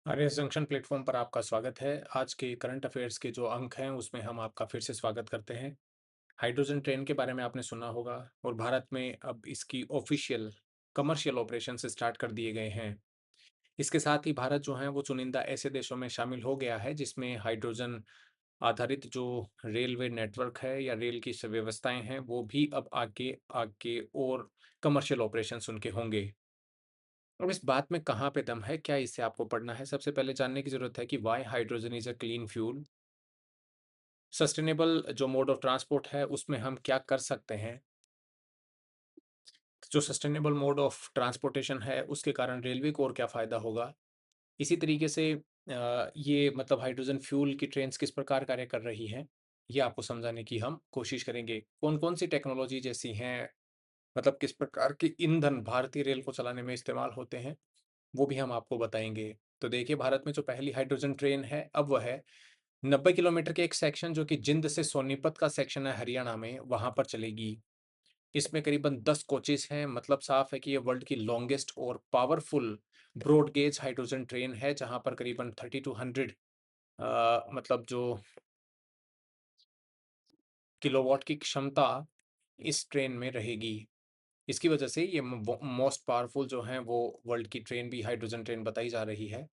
आर्य junction platform पर आपका स्वागत है। आज के करंट अफेयर्स के जो अंक हैं उसमें हम आपका फिर से स्वागत करते हैं। हाइड्रोजन ट्रेन के बारे में आपने सुना होगा और भारत में अब इसकी ऑफिशियल कमर्शियल ऑपरेशंस स्टार्ट कर दिए गए हैं। इसके साथ ही भारत जो है वो चुनिंदा ऐसे देशों में शामिल हो गया है जिसमें हाइड्रोजन आधारित जो रेलवे नेटवर्क है या रेल की व्यवस्थाएं हैं वो भी अब आगे आगे और कमर्शियल ऑपरेशंस उनके होंगे। अब इस बात में कहाँ पे दम है, क्या इससे आपको पढ़ना है? सबसे पहले जानने की ज़रूरत है कि why hydrogen is a clean fuel? Sustainable जो मोड ऑफ ट्रांसपोर्ट है, उसमें हम क्या कर सकते हैं? जो सस्टेनेबल मोड ऑफ ट्रांसपोर्टेशन है, उसके कारण रेलवे को और क्या फ़ायदा होगा? इसी तरीके से ये मतलब हाइड्रोजन फ्यूल की ट्रेन्स किस प्रकार कार्य कर रही हैं, ये आपको समझाने की हम कोशिश करेंगे। कौन-कौन सी टेक्नोलॉजी जैसी हैं, मतलब किस प्रकार के ईंधन भारतीय रेल को चलाने में इस्तेमाल होते हैं? वो भी हम आपको बताएँगे। तो देखिए, भारत में जो पहली हाइड्रोजन ट्रेन है, अब वह है 90 किलोमीटर के एक सेक्शन जो कि जिंद से सोनीपत का सेक्शन है हरियाणा में, वहाँ पर चलेगी। इसमें करीबन 10 कोचेज़ हैं, मतलब साफ है कि ये वर्ल्ड की लॉन्गेस्ट और powerful broad gauge hydrogen train है, जहाँ पर करीबन 30 टू 100 मतलब जो किलोवाट की क्षमता इस ट्रेन में रहेगी। इसकी वजह से ये मोस्ट पावरफुल जो हैं, वो वर्ल्ड की ट्रेन भी हाइड्रोजन ट्रेन बताई जा रही है।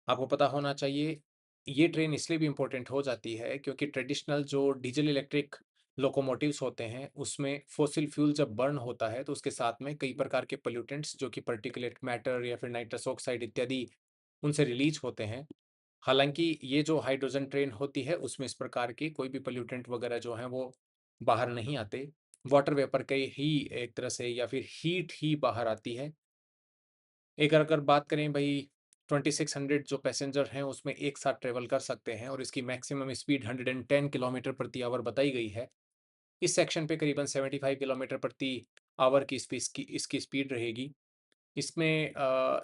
आपको पता होना चाहिए, ये ट्रेन इसलिए भी इम्पोर्टेंट हो जाती है क्योंकि ट्रेडिशनल जो डीज़ल इलेक्ट्रिक लोकोमोटिव्स होते हैं, उसमें फ़ॉसिल फ्यूल जब बर्न होता है, तो उसके साथ में कई प्रकार के पोल्यूटेंट्स जो कि पार्टिकुलेट मैटर या फिर नाइट्रस ऑक्साइड इत्यादि उनसे रिलीज़ होते हैं। हालाँकि ये जो हाइड्रोजन ट्रेन होती है, उसमें इस प्रकार के कोई भी पोल्यूटेंट वगैरह जो हैं, वो बाहर नहीं आते। वाटर वेपर के ही एक तरह से या फिर हीट ही बाहर आती है। एक अगर बात करें भई 2600 जो पैसेंजर हैं उसमें एक साथ ट्रैवल कर सकते हैं और इसकी मैक्सिमम स्पीड 110 किलोमीटर प्रति आवर बताई गई है। इस सेक्शन पे करीबन 75 किलोमीटर प्रति आवर की इसकी स्पीड रहेगी। इसमें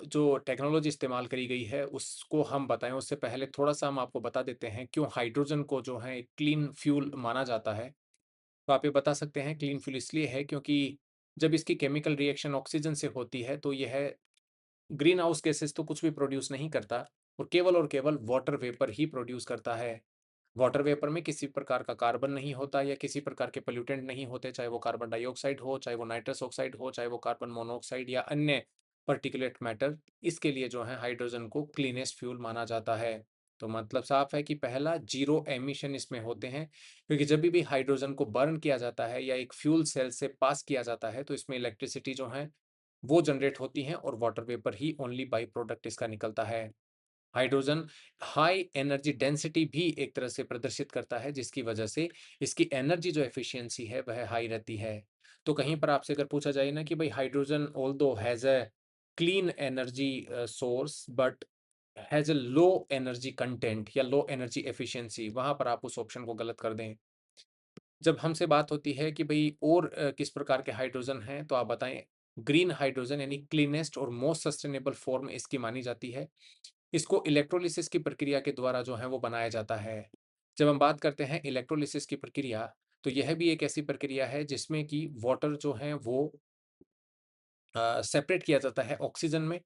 जो टेक्नोलॉजी इस्तेमाल करी गई है उसको हम बताएँ उससे पहले थोड़ा-सा हम आपको बता देते हैं क्यों हाइड्रोजन को जो है एक क्लीन फ्यूल माना जाता है। तो आप ये बता सकते हैं क्लीन फ्यूल इसलिए है क्योंकि जब इसकी केमिकल रिएक्शन ऑक्सीजन से होती है तो यह ग्रीन हाउस गैसेस तो कुछ भी प्रोड्यूस नहीं करता और केवल वाटर वेपर ही प्रोड्यूस करता है। वाटर वेपर में किसी प्रकार का कार्बन नहीं होता या किसी प्रकार के पोल्यूटेंट नहीं होते, चाहे वो कार्बन डाइऑक्साइड हो, चाहे वो नाइट्रस ऑक्साइड हो, चाहे वो कार्बन मोनोऑक्साइड या अन्य पार्टिकुलेट मैटर। इसके लिए जो है हाइड्रोजन को क्लीनेस्ट फ्यूल माना जाता है। तो मतलब साफ है कि पहला जीरो एमिशन इसमें होते हैं क्योंकि जब भी हाइड्रोजन को बर्न किया जाता है या एक फ्यूल सेल से पास किया जाता है तो इसमें इलेक्ट्रिसिटी जो है वो जनरेट होती हैं और water vapour he only by product इसका निकलता है। हाइड्रोजन हाई एनर्जी डेंसिटी भी एक तरह से प्रदर्शित करता है जिसकी वजह से इसकी एनर्जी जो एफिशिएंसी है वह हाई रहती है। तो कहीं पर आपसे अगर पूछा जाए ना कि भाई hydrogen although has a clean energy source but has a low energy content या लो एनर्जी एफिशिएंसी, वहाँ पर आप उस ऑप्शन को गलत कर दें। जब हमसे बात होती है कि भई और किस प्रकार के हाइड्रोजन हैं, तो आप बताएँ? ग्रीन हाइड्रोजन यानी क्लीनेस्ट और मोस्ट सस्टेनेबल फ़ॉर्म इसकी मानी जाती है। इसको इलेक्ट्रोलिसिस की प्रक्रिया के द्वारा जो है वो बनाया जाता है। जब हम बात करते हैं इलेक्ट्रोलिसिस की प्रक्रिया, तो यह भी एक ऐसी प्रक्रिया है जिसमें कि वाटर जो है वो सेपरेट किया जाता है ऑक्सीजन में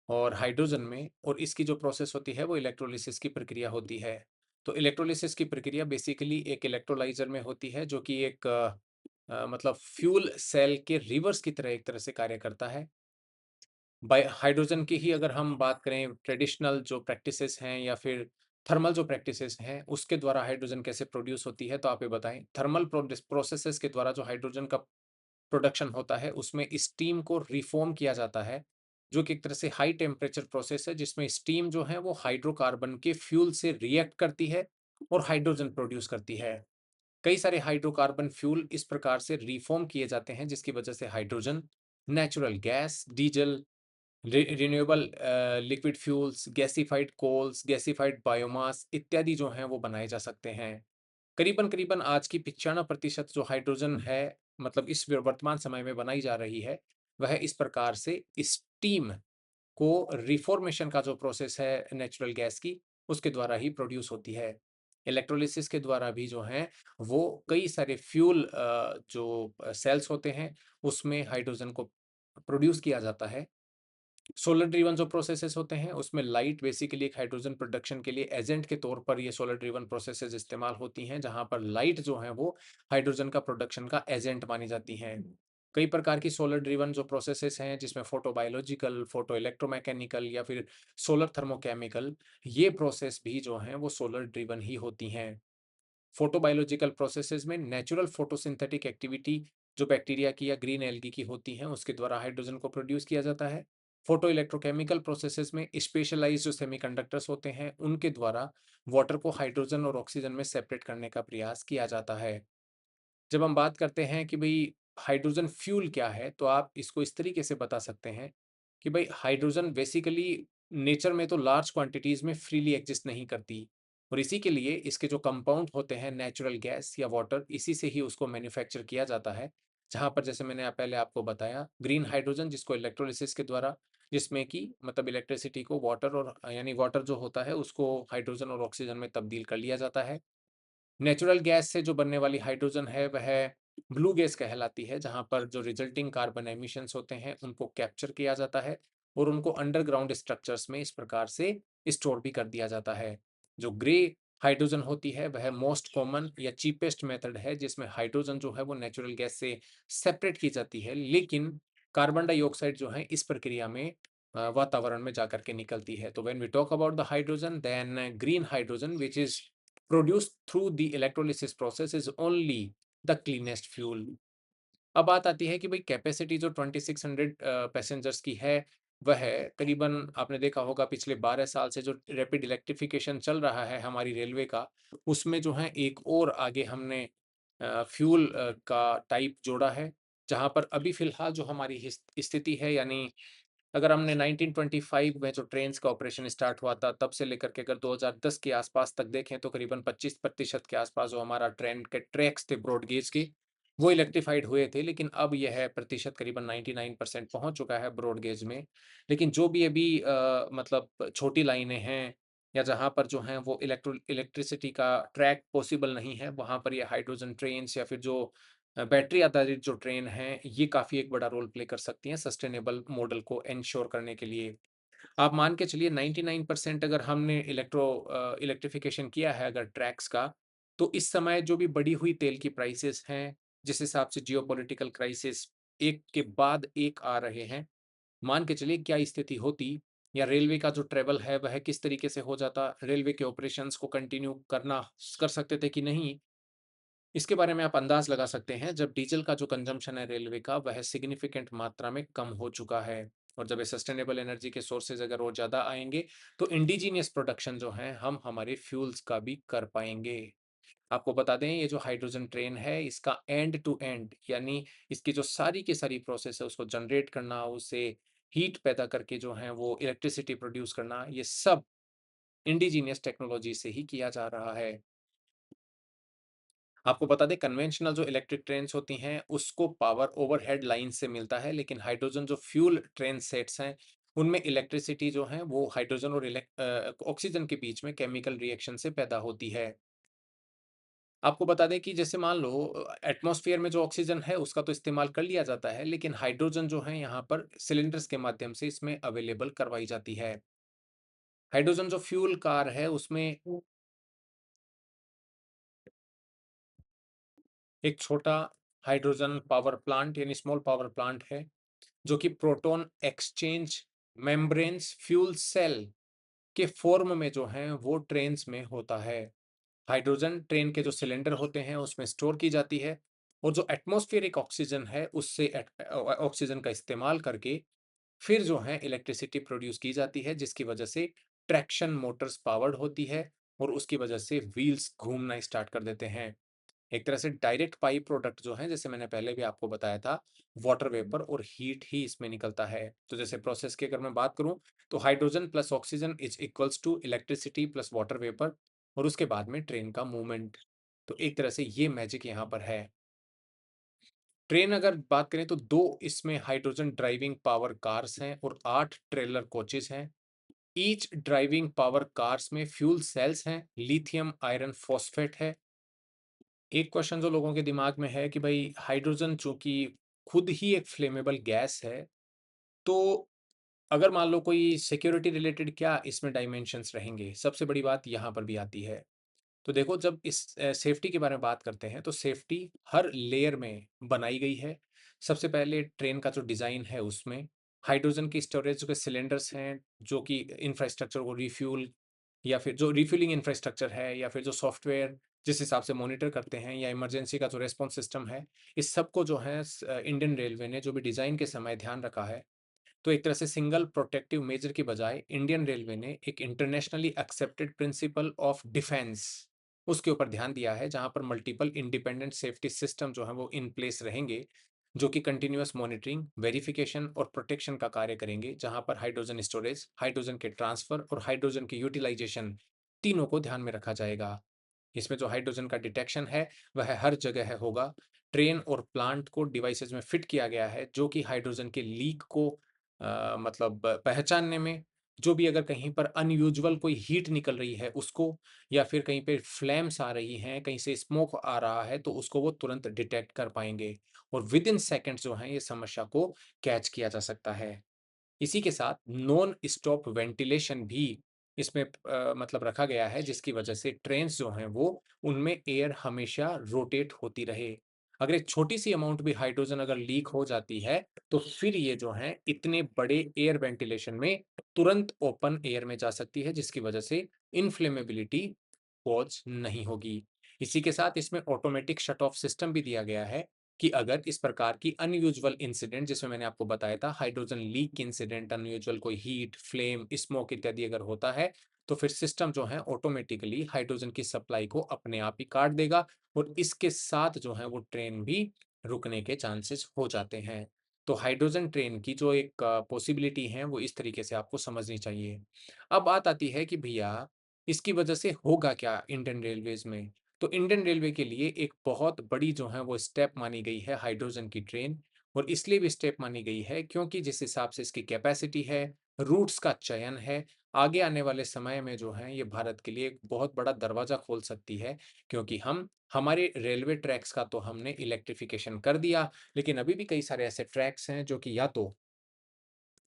और हाइड्रोजन में और इसकी जो प्रोसेस होती है वो इलेक्ट्रोलिसिस की प्रक्रिया होती है। तो इलेक्ट्रोलिसिस की प्रक्रिया बेसिकली एक इलेक्ट्रोलाइज़र में होती है जो कि एक मतलब फ्यूल सेल के रिवर्स की तरह एक तरह से कार्य करता है। बाय हाइड्रोजन की ही अगर हम बात करें ट्रेडिशनल जो प्रैक्टिसेस हैं या फिर थर्मल जो प्रैक्टिसेस हैं, उसके द्वारा हाइड्रोजन कैसे प्रोड्यूस होती है, तो आप ये बताएँ? थर्मल प्रोसेसेस के द्वारा जो हाइड्रोजन का प्रोडक्शन होता है, उसमें स्टीम को रिफ़ॉर्म किया जाता है, जो कि एक तरह से हाई टेम्परेचर प्रोसेस है, जिसमें स्टीम जो है वो हाइड्रोकार्बन के फ्यूल से रिएक्ट करती है और हाइड्रोजन प्रोड्यूस करती है। कई सारे हाइड्रोकार्बन फ्यूल इस प्रकार से रिफ़ॉर्म किए जाते हैं, जिसकी वजह से hydrogen, natural gas, diesel, renewable liquid fuels, gasified coals, gasified biomass इत्यादि जो हैं वो बनाए जा सकते हैं। करीबन-करीबन आज की 95% जो हाइड्रोजन है, मतलब इस वर्तमान समय में बनाई जा रही है, वह इस प्रकार से स्टीम को रिफॉर्मेशन का जो प्रोसेस है नेचुरल गैस की, उसके द्वारा ही प्रोड्यूस होती है। इलेक्ट्रोलिसिस के द्वारा भी जो हैं, वो कई सारे फ्यूल जो सेल्स होते हैं, उसमें हाइड्रोजन को प्रोड्यूस किया जाता है। सोलर ड्रिवन जो प्रोसेसेस होते हैं, उसमें लाइट बेसिकली एक हाइड्रोजन प्रोडक्शन के लिए एजेंट के तौर पर ये सोलर ड्रिवन प्रोसेसेस इस्तेमाल होती हैं, जहाँ पर लाइट जो है वो हाइड्रोजन का प्रोडक्शन का एजेंट मानी जाती हैं। कई प्रकार की सोलर ड्रिवन जो प्रोसेसेस हैं, जिसमें फोटोबायोलॉजिकल, फोटो इलेक्ट्रोमैकेनिकल या फिर सोलर थर्मोकेमिकल, ये प्रोसेस भी जो हैं वो सोलर ड्रिवन ही होती हैं। फोटोबायोलॉजिकल प्रोसेसेस में नेचुरल फोटोसिंथेटिक एक्टिविटी जो बैक्टीरिया की या ग्रीन एल्गी की होती हैं, उसके द्वारा हाइड्रोजन को प्रोड्यूस किया जाता है। फोटो इलेक्ट्रोकेमिकल प्रोसेसेस में स्पेशलाइज्ड जो सेमीकंडक्टर्स होते हैं, उनके द्वारा वाटर को हाइड्रोजन और ऑक्सीजन में सेपरेट करने का प्रयास किया जाता है। जब हम बात करते हैं कि भई हाइड्रोजन फ्यूल क्या है, तो आप इसको इस तरीके से बता सकते हैं कि भई हाइड्रोजन बेसिकली नेचर में तो लार्ज क्वांटिटीज़ में फ्रीली एक्जिस्ट नहीं करती और इसी के लिए इसके जो कंपाउंड होते हैं नेचुरल गैस या वाटर, इसी से ही उसको मैन्युफैक्चर किया जाता है। जहाँ पर जैसे मैंने पहले आपको बताया ग्रीन हाइड्रोजन जिसको इलेक्ट्रोलिसिस के द्वारा जिसमें कि मतलब इलेक्ट्रिसिटी को वाटर और यानी वाटर जो होता है उसको हाइड्रोजन और ऑक्सीजन में तब्दील कर लिया जाता है। नेचुरल गैस से जो बनने वाली हाइड्रोजन है वह ब्लू गैस कहलाती है, जहाँ पर जो रिजल्टिंग कार्बन एमिशंस होते हैं उनको कैप्चर किया जाता है और उनको अंडरग्राउंड स्ट्रक्चर्स में इस प्रकार से स्टोर भी कर दिया जाता है। जो ग्रे हाइड्रोजन होती है वह मोस्ट कॉमन या चीपेस्ट मेथड है जिसमें हाइड्रोजन जो है वो नेचुरल गैस से सेपरेट की जाती है, लेकिन कार्बन डाइऑक्साइड जो है इस प्रक्रिया में वातावरण में जाकर के निकलती है। तो when we talk about the hydrogen, then green hydrogen which is produced through the electrolysis process is only the cleanest fuel। अब बात आती है कि भाई कैपेसिटी जो 2600 पैसेंजर्स की है, वह करीबन आपने देखा होगा पिछले 12 साल से जो रैपिड इलेक्ट्रिफिकेशन चल रहा है हमारी रेलवे का, उसमें जो है एक और आगे हमने फ्यूल का टाइप जोड़ा है, जहाँ पर अभी फ़िलहाल जो हमारी स्थिति है, यानी अगर हमने 1925 में जो ट्रेन्स का ऑपरेशन स्टार्ट हुआ था, तब से लेकर के अगर 2010 के आसपास तक देखें, तो करीबन 25% के आसपास जो हमारा ट्रेन के ट्रैक्स थे ब्रॉड गेज के, वो इलेक्ट्रिफाइड हुए थे। लेकिन अब यह प्रतिशत करीबन 99% पहुँच चुका है ब्रॉड गेज में। लेकिन जो भी अभी मतलब छोटी लाइनें हैं या जहाँ पर जो हैं वो इलेक्ट्रिसिटी का ट्रैक पॉसिबल नहीं है, वहाँ पर ये हाइड्रोजन ट्रेन्स या फिर जो बैटरी आधारित जो ट्रेन हैं, ये काफ़ी एक बड़ा रोल प्ले कर सकती हैं सस्टेनेबल मॉडल को एन्श्योर करने के लिए। आप मान के चलिए 99% अगर हमने इलेक्ट्रिफ़िकेशन किया है अगर ट्रैक्स का, तो इस समय जो भी बढ़ी हुई तेल की प्राइसेज़ हैं, जिस हिसाब से जियोपॉलिटिकल क्राइसिस एक के बाद एक आ रहे हैं, मान के चलिए क्या स्थिति होती या रेलवे का जो ट्रैवल है वह किस तरीके से हो जाता, रेलवे के ऑपरेशंस को कंटिन्यू कर सकते थे कि नहीं? इसके बारे में आप अंदाज़ लगा सकते हैं जब डीज़ल का जो कंज़म्पशन है रेलवे का वह सिग्निफ़िकेंट मात्रा में कम हो चुका है और जब ये सस्टेनेबल एनर्जी के सोर्सेज़ अगर और ज़्यादा आएँगे, तो इंडिजीनियस प्रोडक्शन जो है हम हमारे फ्यूल्स का भी कर पाएँगे। आपको बता दें ये जो हाइड्रोजन ट्रेन है इसका एंड टू एंड यानी इसकी जो सारी की सारी प्रोसेस है उसको जनरेट करना, उससे हीट पैदा करके जो है वो इलेक्ट्रिसिटी प्रोड्यूस करना, ये सब इंडिजीनियस टेक्नोलॉजी से ही किया जा रहा है। आपको बता दें कन्वेंशनल जो इलेक्ट्रिक ट्रेन्स होती हैं, उसको पावर ओवरहेड लाइन से मिलता है, लेकिन हाइड्रोजन जो फ्यूल ट्रेन सेट्स हैं, उनमें इलेक्ट्रिसिटी जो है वो हाइड्रोजन और ऑक्सीजन के बीच में केमिकल रिएक्शन से पैदा होती है। आपको बता दें कि जैसे मान लो एटमॉस्फेयर में जो ऑक्सीजन है उसका तो इस्तेमाल कर लिया जाता है, लेकिन हाइड्रोजन जो है यहाँ पर सिलिंडर्स के माध्यम से इसमें अवेलेबल करवाई जाती है। हाइड्रोजन जो फ्यूल कार है उसमें एक छोटा हाइड्रोजन पावर प्लांट यानी स्मॉल पावर प्लांट है, जो कि proton exchange membranes fuel cell के फॉर्म में जो है वो ट्रेन्स में होता है। हाइड्रोजन ट्रेन के जो सिलेंडर होते हैं उसमें स्टोर की जाती है और जो एटमॉस्फेरिक ऑक्सीजन है उससे ऑक्सीजन का इस्तेमाल करके फिर जो है इलेक्ट्रिसिटी प्रोड्यूस की जाती है, जिसकी वजह से ट्रैक्शन मोटर्स पावर्ड होती है और उसकी वजह से व्हील्स घूमना स्टार्ट कर देते हैं। एक तरह से डायरेक्ट पाई प्रोडक्ट जो है जैसे मैंने पहले भी आपको बताया था, वाटर वेपर और हीट ही इसमें निकलता है। तो जैसे प्रोसेस की अगर मैं बात करूं, तो hydrogen plus oxygen is equals to electricity plus water vapour और उसके बाद में ट्रेन का मूवमेंट। तो एक तरह से ये मैजिक यहाँ पर है। ट्रेन अगर बात करें तो दो इसमें हाइड्रोजन ड्राइविंग पावर कार्स हैं और 8 ट्रेलर कोचेस हैं। ईच ड्राइविंग पावर कार्स में फ्यूल सेल्स हैं, लिथियम आयरन फॉस्फेट है। एक क्वेश्चन जो लोगों के दिमाग में है कि भाई हाइड्रोजन चूंकि खुद ही एक फ्लेमेबल गैस है, तो अगर मान लो कोई सिक्योरिटी रिलेटेड क्या इसमें डायमेंशंस रहेंगे, सबसे बड़ी बात यहाँ पर भी आती है। तो देखो जब इस सेफ्टी के बारे में बात करते हैं तो सेफ्टी हर लेयर में बनाई गई है। सबसे पहले ट्रेन का जो डिज़ाइन है उसमें हाइड्रोजन की स्टोरेज के सिलेंडर्स हैं जो कि इंफ्रास्ट्रक्चर को रिफ्यूल या फिर जो रिफ्यूलिंग इंफ्रास्ट्रक्चर है या फिर जो सॉफ्टवेयर जिस हिसाब से मॉनिटर करते हैं या इमरजेंसी का जो रेस्पॉन्स सिस्टम है, इस सब को जो है इंडियन रेलवे ने जो भी डिज़ाइन के समय ध्यान रखा है। तो एक तरह से सिंगल प्रोटेक्टिव मेजर की बजाय इंडियन रेलवे ने एक internationally accepted principle of defence उसके ऊपर ध्यान दिया है, जहां पर मल्टीपल इंडिपेंडेंट सेफ्टी सिस्टम जो है वो इन प्लेस रहेंगे, जो कि कंटिन्यूअस मॉनिटरिंग, वेरिफिकेशन और प्रोटेक्शन का कार्य करेंगे, जहां पर हाइड्रोजन स्टोरेज, हाइड्रोजन के ट्रांसफर और हाइड्रोजन के यूटिलाइजेशन तीनों को ध्यान में रखा जाएगा। इसमें जो हाइड्रोजन का डिटेक्शन है वह हर जगह होगा। ट्रेन और प्लांट को डिवाइसेस में फिट किया गया है जो कि हाइड्रोजन के लीक को मतलब पहचानने में, जो भी अगर कहीं पर अनयूजुअल कोई हीट निकल रही है उसको, या फिर कहीं पे फ्लेम्स आ रही हैं, कहीं से स्मोक आ रहा है, तो उसको वो तुरंत डिटेक्ट कर पाएंगे और विद इन सेकेंड्स जो है ये समस्या को कैच किया जा सकता है। इसी के साथ नॉन स्टॉप वेंटिलेशन भी इसमें मतलब रखा गया है, जिसकी वजह से ट्रेन्स जो हैं वो उनमें एयर हमेशा रोटेट होती रहे। अगर एक छोटी सी अमाउंट भी हाइड्रोजन अगर लीक हो जाती है तो फिर ये जो है इतने बड़े एयर वेंटिलेशन में तुरंत ओपन एयर में जा सकती है, जिसकी वजह से इनफ्लेमेबिलिटी कॉज नहीं होगी। इसी के साथ इसमें ऑटोमेटिक शट ऑफ सिस्टम भी दिया गया है कि अगर इस प्रकार की अनयूजुअल इंसिडेंट, जिसमें मैंने आपको बताया था हाइड्रोजन लीक की इंसिडेंट, अनयूजुअल कोई हीट, फ्लेम, स्मोक इत्यादि अगर होता है, तो फिर सिस्टम जो है ऑटोमेटिकली हाइड्रोजन की सप्लाई को अपने आप ही काट देगा और इसके साथ जो है वो ट्रेन भी रुकने के चांसेस हो जाते हैं। तो हाइड्रोजन ट्रेन की जो एक पॉसिबिलिटी है वो इस तरीके से आपको समझनी चाहिए। अब बात आती है कि भैया इसकी वजह से होगा क्या इंडियन रेलवेज में? तो इंडियन रेलवे के लिए एक बहुत बड़ी जो है वो स्टेप मानी गई है हाइड्रोजन की ट्रेन, और इसलिए भी स्टेप मानी गई है क्योंकि जिस हिसाब से इसकी कैपेसिटी है, रूट्स का चयन है, आगे आने वाले समय में जो है ये भारत के लिए एक बहुत बड़ा दरवाजा खोल सकती है, क्योंकि हम हमारे रेलवे ट्रैक्स का तो हमने इलेक्ट्रिफिकेशन कर दिया, लेकिन अभी भी कई सारे ऐसे ट्रैक्स हैं जो कि या तो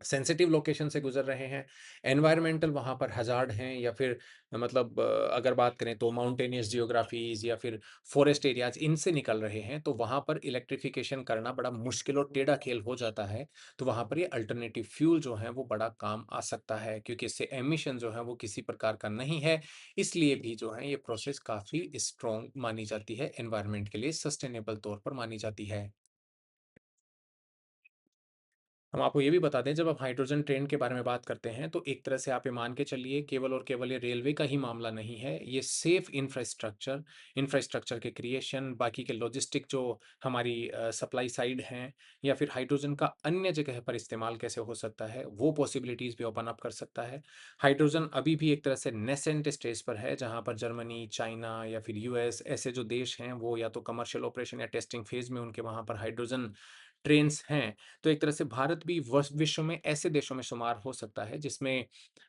सेंसिटिव लोकेशन से गुज़र रहे हैं, एनवायरमेंटल वहाँ पर हज़ार्ड हैं, या फिर मतलब अगर बात करें तो माउंटेनियस जियोग्राफ़ीज़ या फिर फ़ॉरेस्ट एरियाज़ इनसे निकल रहे हैं, तो वहाँ पर इलेक्ट्रिफ़िकेशन करना बड़ा मुश्किल और टेढ़ा खेल हो जाता है। तो वहाँ पर ये अल्टरनेटिव फ्यूल जो है वो बड़ा काम आ सकता है, क्योंकि इससे एमिशन जो है वो किसी प्रकार का नहीं है। इसलिए भी जो है ये प्रोसेस काफ़ी स्ट्रॉन्ग मानी जाती है, एनवायरनमेंट के लिए सस्टेनेबल तौर पर मानी जाती है। हम आपको ये भी बता दें, जब आप हाइड्रोजन ट्रेन के बारे में बात करते हैं तो एक तरह से आप ये मान के चलिए केवल और केवल ये रेलवे का ही मामला नहीं है, ये सेफ इंफ्रास्ट्रक्चर, इंफ्रास्ट्रक्चर के क्रिएशन, बाकी के लॉजिस्टिक जो हमारी सप्लाई साइड हैं, या फिर हाइड्रोजन का अन्य जगह पर इस्तेमाल कैसे हो सकता है वो पॉसिबिलिटीज़ भी ओपन अप कर सकता है। हाइड्रोजन अभी भी एक तरह से नेसेंट स्टेज पर है, जहाँ पर जर्मनी, चाइना या फिर यूएस ऐसे जो देश हैं वो या तो कमर्शियल ऑपरेशन या टेस्टिंग फेज में उनके वहाँ पर हाइड्रोजन ट्रेन्स हैं। तो एक तरह से भारत भी विश्व में ऐसे देशों में शुमार हो सकता है जिसमें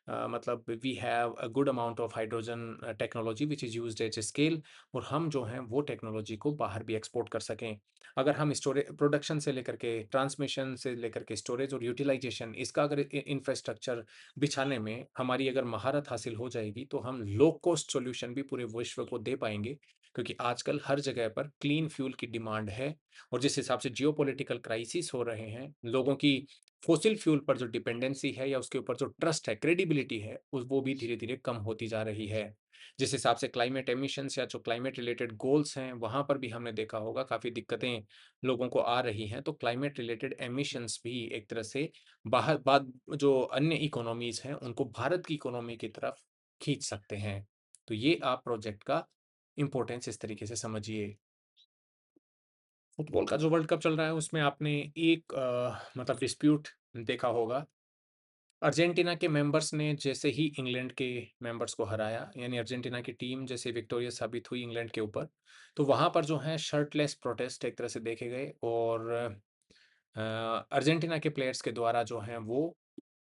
मतलब we have a good amount of hydrogen technology which is used at scale, और हम जो हैं वो टेक्नोलॉजी को बाहर भी एक्सपोर्ट कर सकें। अगर हम स्टोरेज प्रोडक्शन से लेकर के ट्रांसमिशन से लेकर के स्टोरेज और यूटिलाइजेशन इसका अगर इंफ्रास्ट्रक्चर बिछाने में हमारी अगर महारत हासिल हो जाएगी, तो हम लो कॉस्ट सॉल्यूशन भी पूरे विश्व को दे पाएंगे, क्योंकि आजकल हर जगह पर क्लीन फ्यूल की डिमांड है। और जिस हिसाब से जियोपॉलिटिकल क्राइसिस हो रहे हैं, लोगों की फ़ॉसिल फ्यूल पर जो डिपेंडेंसी है या उसके ऊपर जो ट्रस्ट है, क्रेडिबिलिटी है, उस वो भी धीरे-धीरे कम होती जा रही है। जिस हिसाब से क्लाइमेट एमिशंस या जो क्लाइमेट रिलेटेड गोल्स हैं, वहाँ पर भी हमने देखा होगा काफ़ी दिक्कतें लोगों को आ रही हैं, तो क्लाइमेट रिलेटेड एमिशंस भी एक तरह से बाहर बाद जो अन्य इकोनॉमीज़ हैं, उनको भारत की इकोनॉमी की तरफ खींच सकते हैं। तो ये आप प्रोजेक्ट का इम्पोर्टेंस इस तरीके से समझिए। फुटबॉल का जो वर्ल्ड कप चल रहा है उसमें आपने एक मतलब डिस्प्यूट देखा होगा। अर्जेंटीना के मेंबर्स ने जैसे ही इंग्लैंड के मेंबर्स को हराया, यानी अर्जेंटीना की टीम जैसे विक्टोरियस साबित हुई इंग्लैंड के ऊपर, तो वहाँ पर जो है शर्टलेस प्रोटेस्ट एक तरह से देखे गए, और अर्जेंटीना के प्लेयर्स के द्वारा जो है वो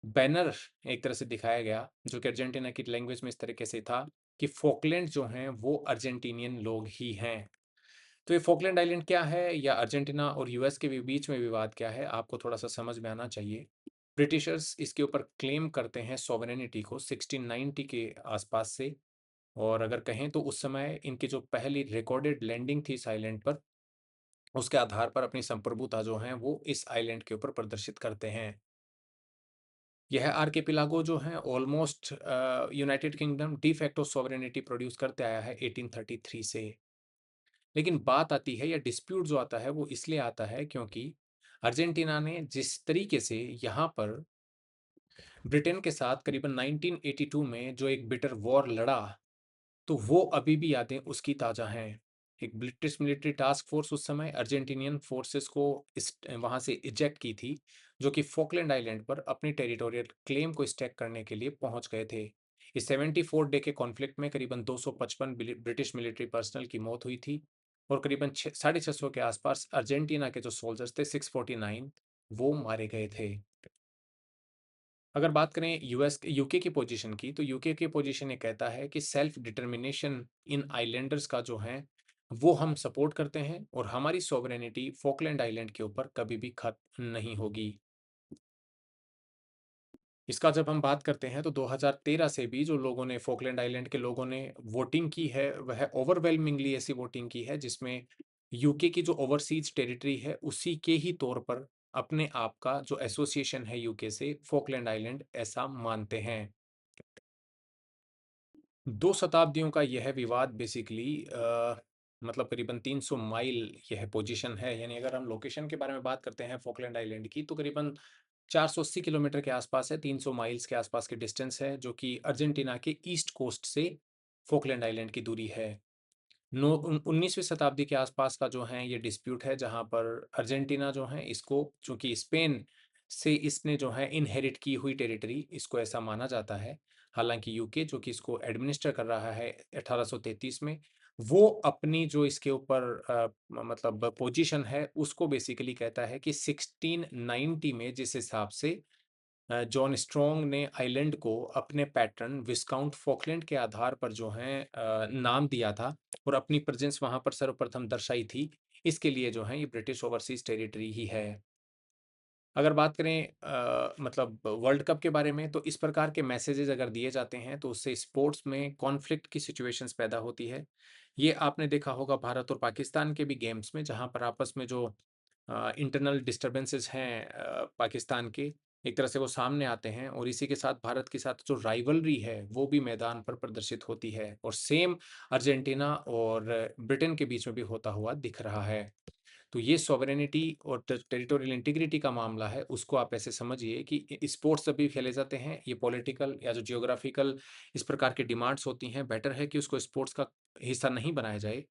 बैनर एक तरह से दिखाया गया, जो कि अर्जेंटीना की लैंग्वेज में इस तरीके से था कि फ़ॉकलैंड जो हैं वो अर्जेंटीनियन लोग ही हैं। तो ये फ़ॉकलैंड आइलैंड क्या है, या अर्जेंटीना और यूएस के बीच में विवाद क्या है, आपको थोड़ा-सा समझ में आना चाहिए। ब्रिटिशर्स इसके ऊपर क्लेम करते हैं सॉवरेनिटी को 1690 के आसपास से, और अगर कहें तो उस समय इनकी जो पहली रिकॉर्डेड लैंडिंग थी इस आइलैंड पर, उसके आधार पर अपनी संप्रभुता जो है वो इस आइलैंड के ऊपर प्रदर्शित करते हैं। यह आर्किपेलागो जो है almost United kingdom de facto sovereignty produce करते आया है 1833 से। लेकिन बात आती है या डिस्प्यूट जो आता है वो इसलिए आता है क्योंकि अर्जेंटीना ने जिस तरीके से यहाँ पर ब्रिटेन के साथ करीबन 1982 में जो एक बिटर वॉर लड़ा, तो वो अभी भी यादें उसकी ताज़ा हैं। एक ब्रिटिश मिलिट्री टास्क फोर्स उस समय अर्जेंटीनियन फोर्सेस को इस वहाँ से इजेक्ट की थी, जो कि फॉकलैंड आइलैंड पर अपनी टेरिटोरियल क्लेम को स्टैक करने के लिए पहुँच गए थे। इस 74 डे के कॉन्फ्लिक्ट में करीबन 255 ब्रिटिश मिलिट्री पर्सनल की मौत हुई थी, और करीबन 650 के आसपास अर्जेंटीना के जो सोल्जर्स थे 649, वो मारे गए थे। अगर बात करें यूके की पोजीशन की, तो यूके की पोजीशन ये कहता है कि सेल्फ डिटर्मिनेशन इन आइलैंडर्स का जो है वो हम सपोर्ट करते हैं, और हमारी सॉवरेनिटी फॉकलैंड आइलैंड के ऊपर कभी भी खत्म नहीं होगी। इसका जब हम बात करते हैं तो 2013 से भी जो लोगों ने फॉकलैंड आइलैंड के लोगों ने वोटिंग की है, वह ओवरवेलमिंगली ऐसी वोटिंग की है जिसमें यूके की जो ओवरसीज टेरिटरी है उसी के ही तौर पर अपने आप का जो एसोसिएशन है यूके से, फॉकलैंड आइलैंड ऐसा मानते हैं। 2 शताब्दियों का यह विवाद बेसिकली मतलब करीबन 300 माइल यह पोजीशन है, यानी अगर हम लोकेशन के बारे में बात करते हैं फॉकलैंड आइलैंड की, तो करीबन 480 किलोमीटर के आसपास है, 300 माइल्स के आसपास की डिस्टेंस है, जो कि अर्जेंटीना के ईस्ट कोस्ट से फॉकलैंड आइलैंड की दूरी है। 19वीं शताब्दी के आसपास का जो है ये डिस्प्यूट है, जहाँ पर अर्जेंटीना जो है इसको, चूंकि स्पेन से इसने जो है इनहेरिट की हुई टेरिटरी, इसको ऐसा माना जाता है। हालांकि यूके जो कि इसको एडमिनिस्टर कर रहा है 1833 में, वो अपनी जो इसके ऊपर मतलब पोजीशन है उसको बेसिकली कहता है कि 1690 में जिस हिसाब से जॉन स्ट्रॉन्ग ने आइलैंड को अपने पैटर्न विस्काउंट फॉकलैंड के आधार पर जो है नाम दिया था, और अपनी प्रेजेंस वहां पर सर्वप्रथम दर्शाई थी, इसके लिए जो है ये ब्रिटिश ओवरसीज टेरिटरी ही है। अगर बात करें मतलब वर्ल्ड कप के बारे में, तो इस प्रकार के मैसेजेस अगर दिए जाते हैं तो उससे स्पोर्ट्स में कॉन्फ्लिक्ट की सिचुएशंस पैदा होती है। ये आपने देखा होगा भारत और पाकिस्तान के भी गेम्स में, जहाँ पर आपस में जो इंटरनल डिस्टर्बेंसेस हैं पाकिस्तान के, एक तरह से वो सामने आते हैं, और इसी के साथ भारत के साथ जो राइवलरी है वो भी मैदान पर प्रदर्शित होती है, और सेम अर्जेंटीना और ब्रिटेन के बीच में भी होता हुआ दिख रहा है। तो ये सॉवरेनिटी और टेरिटोरियल इंटीग्रिटी का मामला है, उसको आप ऐसे समझिए कि स्पोर्ट्स जब भी खेले जाते हैं, ये पॉलिटिकल या जो जियोग्राफिकल इस प्रकार की डिमांड्स होती हैं, बेटर है कि उसको स्पोर्ट्स का हिस्सा नहीं बनाया जाए।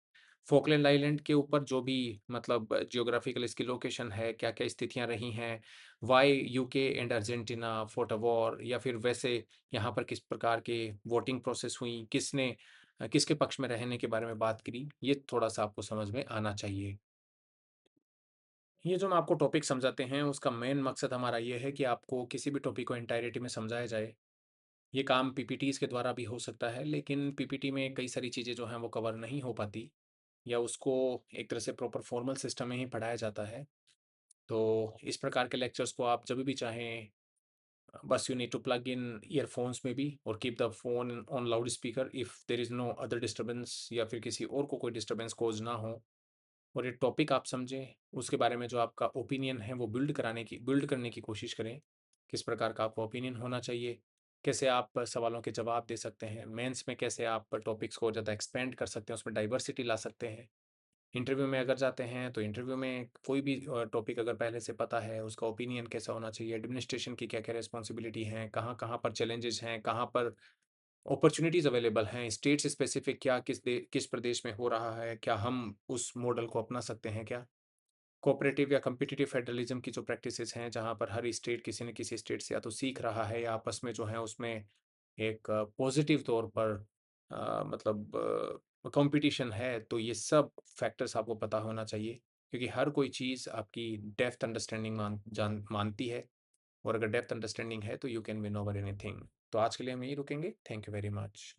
फॉकलैंड आइलैंड के ऊपर जो भी मतलब जियोग्राफिकल इसकी लोकेशन है, क्या क्या स्थितियां रही हैं, why UK and Argentina fought a war, या फिर वैसे यहाँ पर किस प्रकार के वोटिंग प्रोसेस हुई, किसने किसके पक्ष में रहने के बारे में बात करी, ये थोड़ा सा आपको समझ में आना चाहिए। ये जो हम आपको टॉपिक समझाते हैं, उसका मेन मकसद हमारा ये है कि आपको किसी भी टॉपिक को एंटायरिटी में समझाया जाए। ये काम पीपीटीज़ के द्वारा भी हो सकता है, लेकिन पीपीटी में कई सारी चीज़ें जो हैं वो कवर नहीं हो पाती, या उसको एक तरह से प्रॉपर फॉर्मल सिस्टम में ही पढ़ाया जाता है। तो इस प्रकार के लेक्चर्स को आप जब भी चाहें, बस you need to plug in earphones में भी, और keep the phone on loud speaker if there is no other disturbance, या फिर किसी और को कोई डिस्टर्बेंस कॉज़ ना हो, और ये टॉपिक आप समझें, उसके बारे में जो आपका ओपिनियन है वो बिल्ड करने की कोशिश करें। किस प्रकार का आपका ओपिनियन होना चाहिए, कैसे आप सवालों के जवाब दे सकते हैं, मेंस में कैसे आप टॉपिक्स को ज़्यादा एक्सपेंड कर सकते हैं, उसमें डाइवर्सिटी ला सकते हैं। इंटरव्यू में अगर जाते हैं तो इंटरव्यू में कोई भी टॉपिक अगर पहले से पता है, उसका ओपिनियन कैसा होना चाहिए, एडमिनिस्ट्रेशन की क्या-क्या रिस्पॉन्सिबिलिटी हैं, कहाँ-कहाँ पर चैलेंजेस हैं, कहाँ पर अपॉर्च्युनिटीज़ अवेलेबल हैं, स्टेट्स स्पेसिफिक क्या किस प्रदेश में हो रहा है, क्या हम उस मॉडल को अपना सकते हैं क्या? कोऑपरेटिव या कॉम्पिटिटिव फेडरलिज्म की जो प्रैक्टिसेस हैं, जहाँ पर हर स्टेट किसी न किसी स्टेट से या तो सीख रहा है, या आपस में जो है उसमें एक पॉजिटिव तौर पर मतलब कंपटीशन है, तो ये सब फैक्टर्स आपको पता होना चाहिए, क्योंकि हर कोई चीज़ आपकी डेप्थ अंडरस्टैंडिंग मानती है, और अगर डेप्थ अंडरस्टैंडिंग है तो you can win over anything. तो आज के लिए हम यहीं रुकेंगे। Thank you very much.